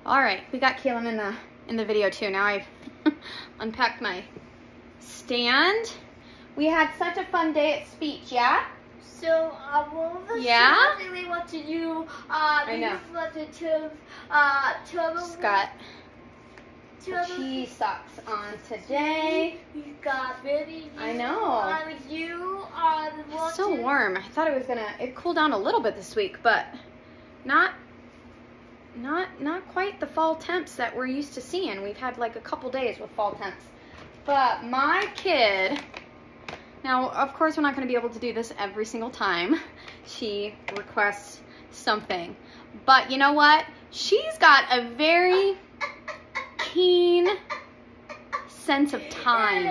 All right, we got Kaelyn in the video too. Now I've unpacked my stand. We had such a fun day at speech, yeah? So, one of the Yeah? things we want to do, I know. Scott, cheese socks on today. You got really. I know. It's so warm. I thought it cooled down a little bit this week, but not quite the fall temps that we're used to seeing. We've had like a couple days with fall temps. But my kid, now of course we're not going to be able to do this every single time she requests something. But you know what? She's got a very keen sense of time,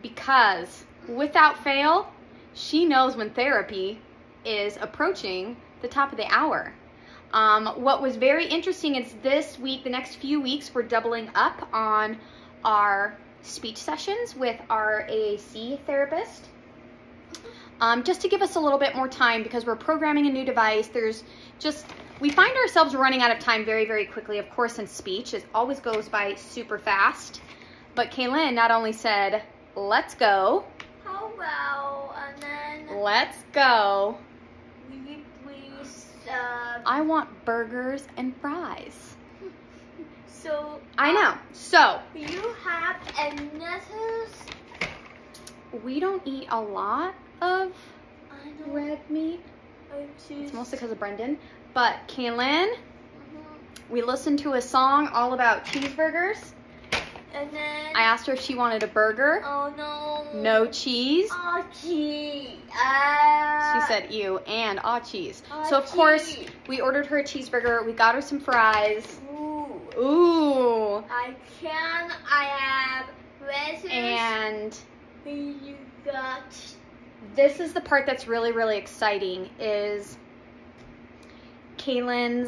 because without fail, she knows when therapy is approaching the top of the hour. What was very interesting is this week, the next few weeks, we're doubling up on our speech sessions with our AAC therapist. Just to give us a little bit more time, because we're programming a new device. We find ourselves running out of time very, very quickly. Of course, in speech, it always goes by super fast. But Kaelyn not only said, let's go. How about, and then... Let's go. Will you please, I want burgers and fries. So... I know. So... You have another... We don't eat a lot of red meat. It's mostly because of Brendan. But Kaelyn, we listened to a song all about cheeseburgers. And then... I asked her if she wanted a burger. Oh no. No cheese. Oh, cheese. She said ew and cheese. So of course we ordered her a cheeseburger. We got her some fries. Ooh. I have lettuce. And you got... This is the part that's really, really exciting, is Kaelyn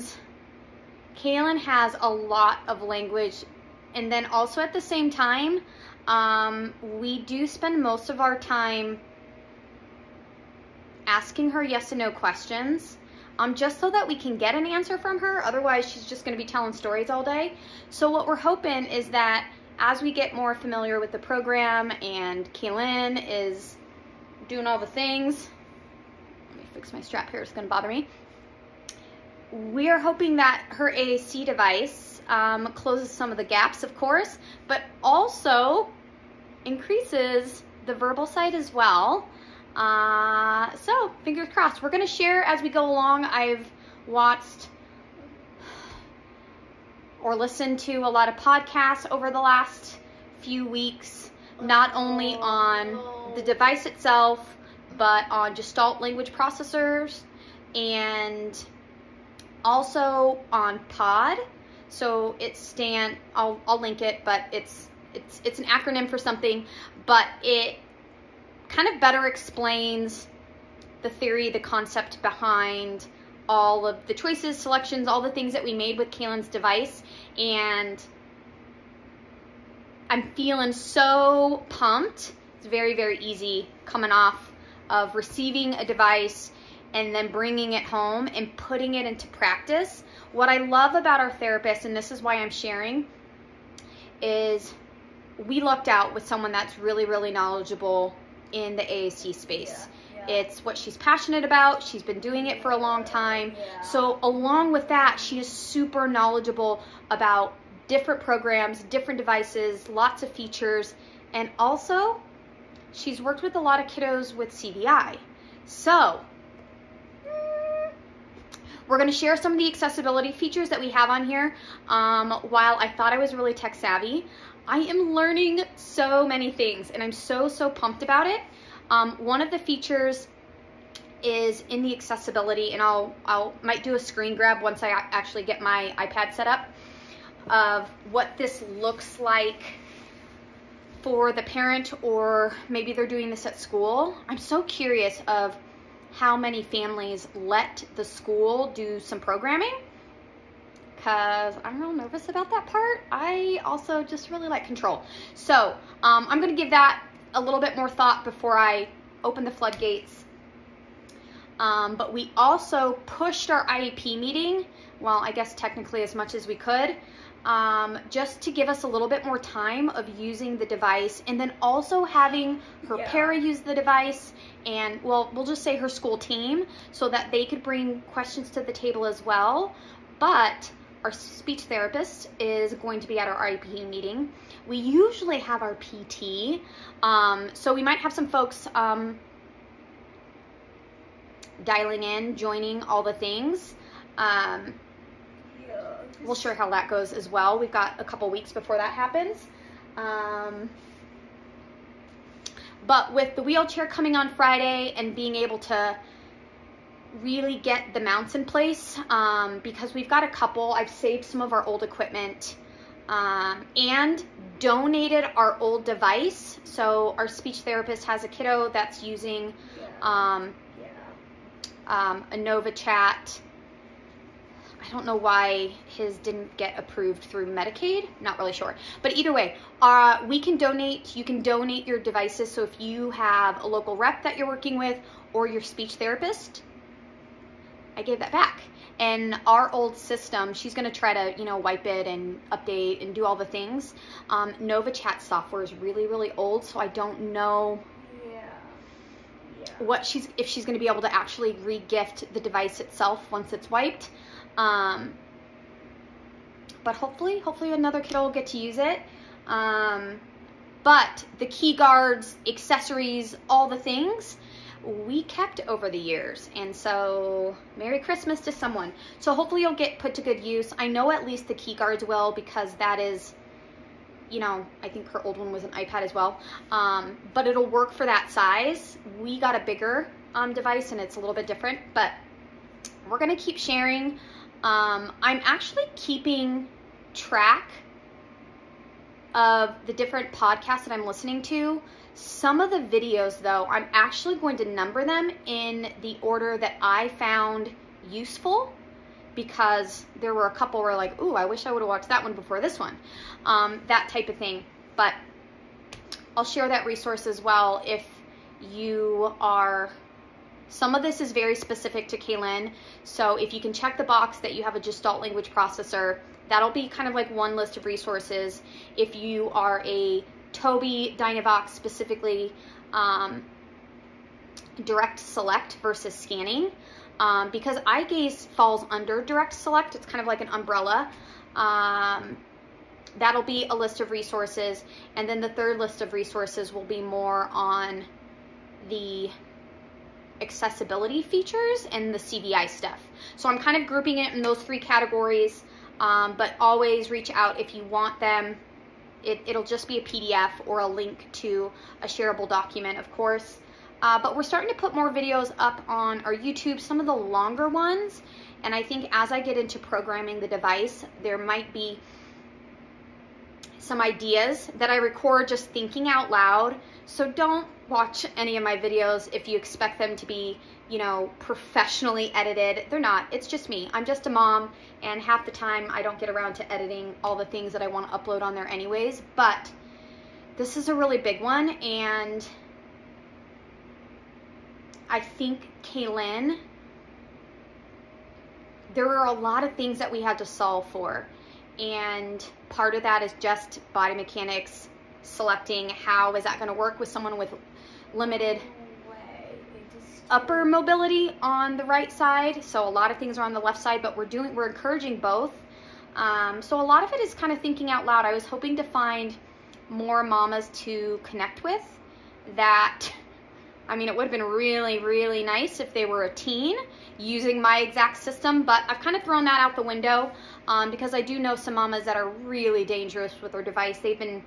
has a lot of language, and then also at the same time, we do spend most of our time asking her yes and no questions, just so that we can get an answer from her. Otherwise, she's just going to be telling stories all day. So what we're hoping is that as we get more familiar with the program and Kaelyn is doing all the things, let me fix my strap here, it's going to bother me. We're hoping that her AAC device closes some of the gaps, of course, but also increases the verbal side as well. So fingers crossed. We're going to share as we go along. I've watched or listened to a lot of podcasts over the last few weeks, not only on the device itself, but on Gestalt language processors, and also on Pod. So I'll link it, but it's an acronym for something, but it kind of better explains the theory, the concept behind all of the choices, selections, all the things that we made with Kaelyn's device. And I'm feeling so pumped. It's very, very easy coming off of receiving a device and then bringing it home and putting it into practice. What I love about our therapist, and this is why I'm sharing, is we lucked out with someone that's really, really knowledgeable in the AAC space. It's what she's passionate about. She's been doing it for a long time. So along with that, she is super knowledgeable about different programs, different devices, lots of features, and also she's worked with a lot of kiddos with CVI. So we're going to share some of the accessibility features that we have on here. While I thought I was really tech savvy, I am learning so many things, and I'm so pumped about it. One of the features is in the accessibility, and I'll might do a screen grab once I actually get my iPad set up, of what this looks like for the parent, or maybe they're doing this at school. I'm so curious of how many families let the school do some programming, because I'm real nervous about that part. I also just really like control. So I'm going to give that a little bit more thought before I open the floodgates. But we also pushed our IEP meeting well, I guess technically as much as we could, just to give us a little bit more time of using the device, and then also having her para use the device, and well, we'll just say her school team, so that they could bring questions to the table as well. But our speech therapist is going to be at our IEP meeting. We usually have our PT, so we might have some folks dialing in, joining all the things. We'll share how that goes as well. We've got a couple weeks before that happens. But with the wheelchair coming on Friday and being able to really get the mounts in place, because we've got a couple, I've saved some of our old equipment and donated our old device. So our speech therapist has a kiddo that's using a Nova Chat. I don't know why his didn't get approved through Medicaid. Not really sure. But either way, we can donate. You can donate your devices. So if you have a local rep that you're working with or your speech therapist, I gave that back. And our old system, she's going to try to, you know, wipe it and update and do all the things. Nova Chat software is really, really old, so I don't know what if she's going to be able to actually re-gift the device itself once it's wiped. But hopefully another kiddo will get to use it. But the key guards, accessories, all the things we kept over the years. And so Merry Christmas to someone. So hopefully you'll get put to good use. I know at least the key guards will, because that is, you know, I think her old one was an iPad as well. But it'll work for that size. We got a bigger device and it's a little bit different, but we're going to keep sharing. I'm actually keeping track of the different podcasts that I'm listening to. Some of the videos, though, I'm actually going to number them in the order that I found useful, because there were a couple where like, ooh, I wish I would have watched that one before this one, that type of thing. But I'll share that resource as well if you are... Some of this is very specific to Kaelyn, so if you can check the box that you have a Gestalt language processor, that'll be kind of like one list of resources. If you are a Tobii Dynavox, specifically direct select versus scanning, because eye gaze falls under direct select, it's kind of like an umbrella. That'll be a list of resources, and then the third list of resources will be more on the accessibility features and the CVI stuff. So I'm kind of grouping it in those three categories, but always reach out if you want them. It'll just be a PDF or a link to a shareable document, of course. But we're starting to put more videos up on our YouTube, some of the longer ones, and I think as I get into programming the device, there might be some ideas that I record just thinking out loud. So don't watch any of my videos if you expect them to be, you know, professionally edited. They're not. It's just me. I'm just a mom, and half the time I don't get around to editing all the things that I want to upload on there anyways. But this is a really big one, and I think Kaelyn, there were a lot of things that we had to solve for, and part of that is just body mechanics, selecting how is that going to work with someone with limited upper mobility on the right side. So a lot of things are on the left side, but we're encouraging both. So a lot of it is kind of thinking out loud. I was hoping to find more mamas to connect with that. I mean, it would have been really, really nice if they were a teen using my exact system, but I've kind of thrown that out the window because I do know some mamas that are really dangerous with their device. They've been,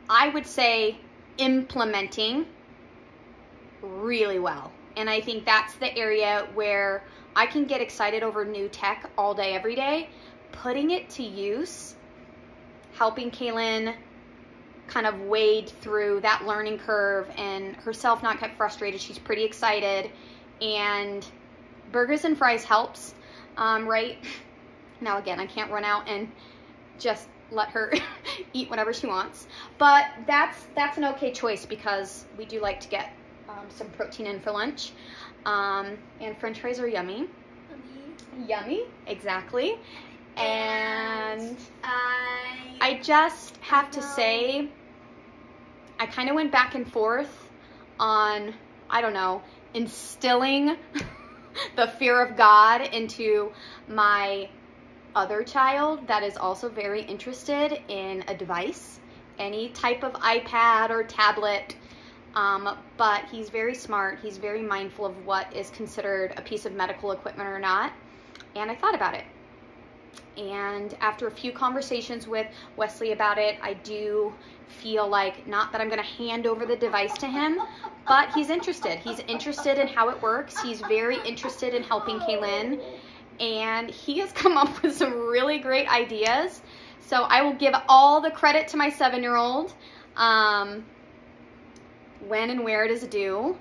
I would say, implementing really well. And I think that's the area where I can get excited over new tech all day, every day. Putting it to use, helping Kaelyn kind of wade through that learning curve and herself not get frustrated. She's pretty excited, and burgers and fries helps, right? Now again, I can't run out and just let her eat whatever she wants, but that's an okay choice because we do like to get some protein in for lunch, and french fries are yummy. Yummy, exactly. And I I just have to say, I kind of went back and forth on, I don't know, instilling the fear of God into my other child that is also very interested in a device, any type of iPad or tablet, but he's very smart. He's very mindful of what is considered a piece of medical equipment or not, and I thought about it. And after a few conversations with Wesley about it, I do feel like, not that I'm going to hand over the device to him, but he's interested. He's interested in how it works. He's very interested in helping Kaelyn, and he has come up with some really great ideas. So I will give all the credit to my 7-year-old, when and where it is due.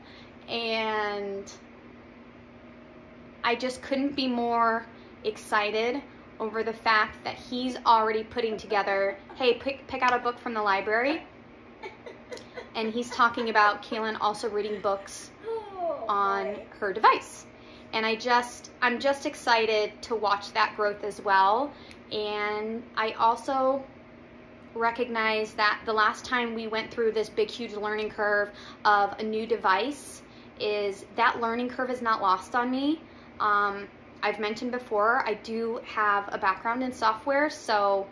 And I just couldn't be more excited over the fact that he's already putting together, hey, pick out a book from the library. And he's talking about Kaelyn also reading books on her device. And I'm just excited to watch that growth as well. And I also recognize that the last time we went through this big, huge learning curve of a new device, is that learning curve is not lost on me. I've mentioned before, I do have a background in software, so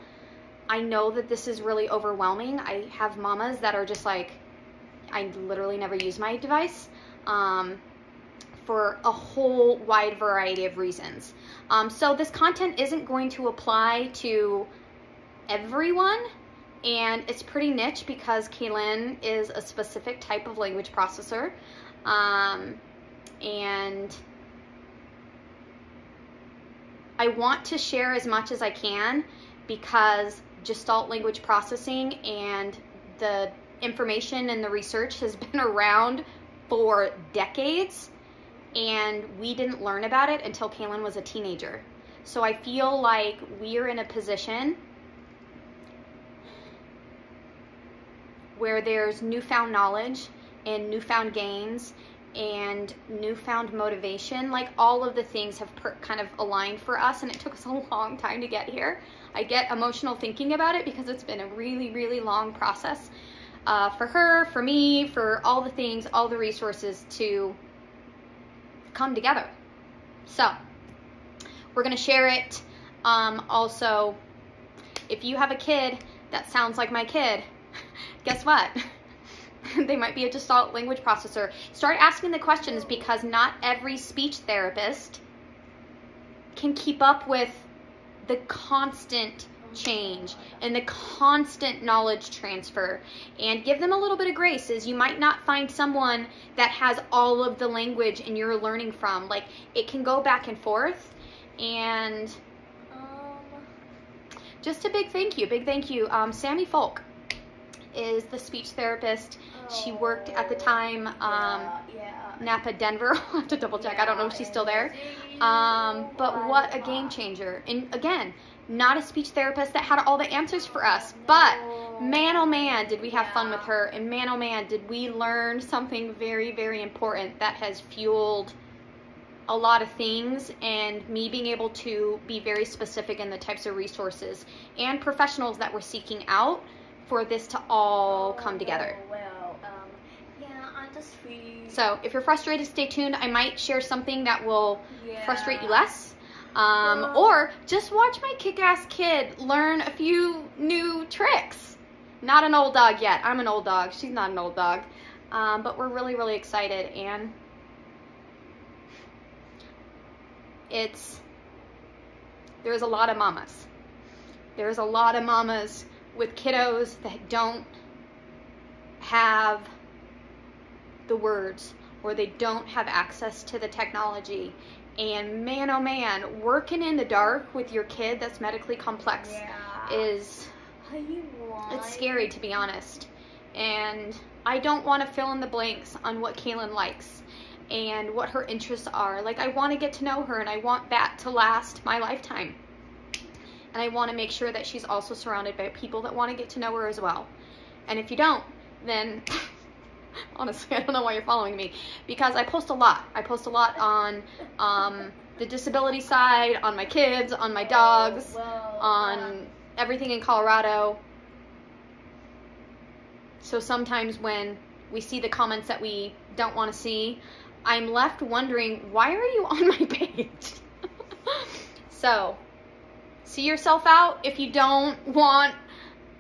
I know that this is really overwhelming. I have mamas that are just like, I literally never use my device, for a whole wide variety of reasons. So this content isn't going to apply to everyone, and it's pretty niche because Kaelyn is a specific type of language processor, and I want to share as much as I can because Gestalt language processing and the information and the research has been around for decades, and we didn't learn about it until Kaelyn was a teenager. So I feel like we're in a position where there's newfound knowledge and newfound gains and newfound motivation. Like, all of the things have kind of aligned for us, and it took us a long time to get here. I get emotional thinking about it because it's been a really, really long process for her, for me, for all the things, all the resources to come together. So we're going to share it. Also, if you have a kid that sounds like my kid, guess what? They might be a Gestalt language processor. Start asking the questions, because not every speech therapist can keep up with the constant change and the constant knowledge transfer. And give them a little bit of grace, as you might not find someone that has all of the language and you're learning from. Like, it can go back and forth. And just a big thank you. Sammy Folk is the speech therapist. She worked at the time Napa, Denver. I'll have to double check. I don't know if she's still there. But what a game changer. And again, not a speech therapist that had all the answers for us, but man, oh man, did we have fun with her. And man, oh man, did we learn something very, very important that has fueled a lot of things, and me being able to be very specific in the types of resources and professionals that we're seeking out for this to all come together. So if you're frustrated, stay tuned. I might share something that will frustrate you less. Or just watch my kick-ass kid learn a few new tricks. Not an old dog yet. I'm an old dog. She's not an old dog. But we're really, really excited. And there's a lot of mamas. There's a lot of mamas with kiddos that don't have the words, or they don't have access to the technology. And man, oh man, working in the dark with your kid that's medically complex it's scary, to be honest. And I don't want to fill in the blanks on what Kaelyn likes and what her interests are. Like, I want to get to know her, and I want that to last my lifetime. And I want to make sure that she's also surrounded by people that want to get to know her as well. And if you don't, then honestly, I don't know why you're following me, because I post a lot. I post a lot on the disability side, on my kids, on my dogs, on everything in Colorado. So sometimes when we see the comments that we don't want to see, I'm left wondering, why are you on my page? So, see yourself out if you don't want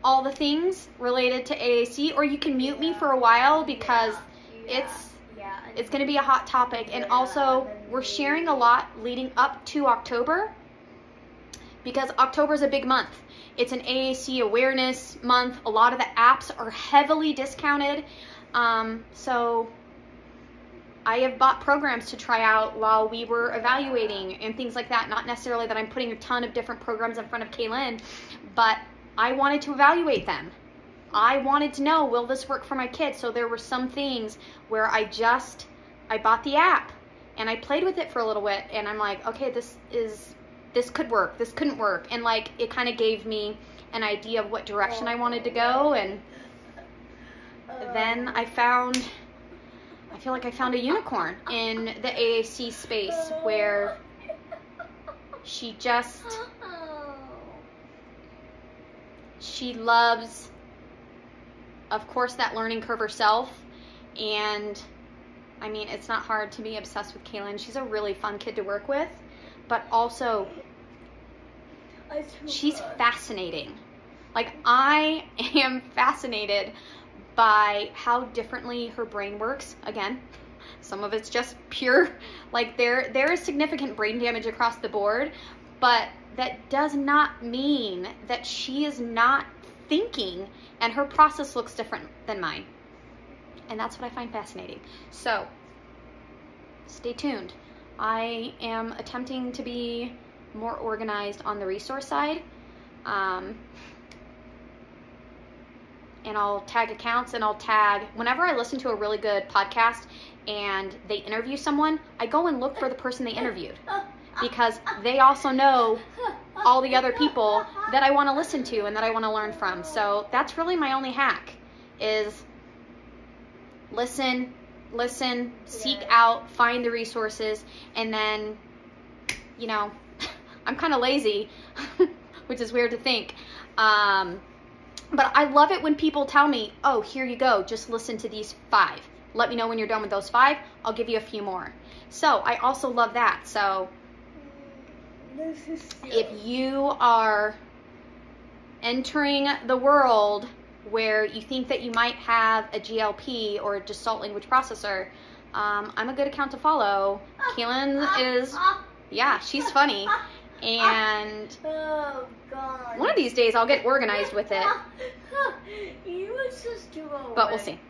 all the things related to AAC, or you can mute me for a while because it's going to be a hot topic. And also, we're sharing a lot leading up to October because October is a big month. It's an AAC awareness month. A lot of the apps are heavily discounted. So I have bought programs to try out while we were evaluating and things like that. Not necessarily that I'm putting a ton of different programs in front of Kaelyn, but I wanted to evaluate them. I wanted to know, will this work for my kids? So there were some things where I bought the app and I played with it for a little bit, and I'm like, okay, this could work, this couldn't work. And like, it kind of gave me an idea of what direction I wanted to go. And then I feel like I found a unicorn in the AAC space where she loves, of course, that learning curve herself. And I mean, it's not hard to be obsessed with Kaelyn. She's a really fun kid to work with, but also she's fascinating. Like, I am fascinated by how differently her brain works. Again, some of it's just pure, like there is significant brain damage across the board, but that does not mean that she is not thinking, and her process looks different than mine. And that's what I find fascinating. So stay tuned. I am attempting to be more organized on the resource side. And I'll tag accounts, and I'll tag, whenever I listen to a really good podcast and they interview someone, I go and look for the person they interviewed, because they also know all the other people that I want to listen to and that I want to learn from. So that's really my only hack, is listen, seek out, find the resources, and then, you know, I'm kind of lazy, which is weird to think. But I love it when people tell me, oh, here you go, just listen to these 5. Let me know when you're done with those 5. I'll give you a few more. So I also love that. So if you are entering the world where you think that you might have a GLP or a Gestalt language processor, I'm a good account to follow. Kaelyn is, yeah, she's funny. And oh, God. One of these days I'll get organized with it. You were just But we'll see.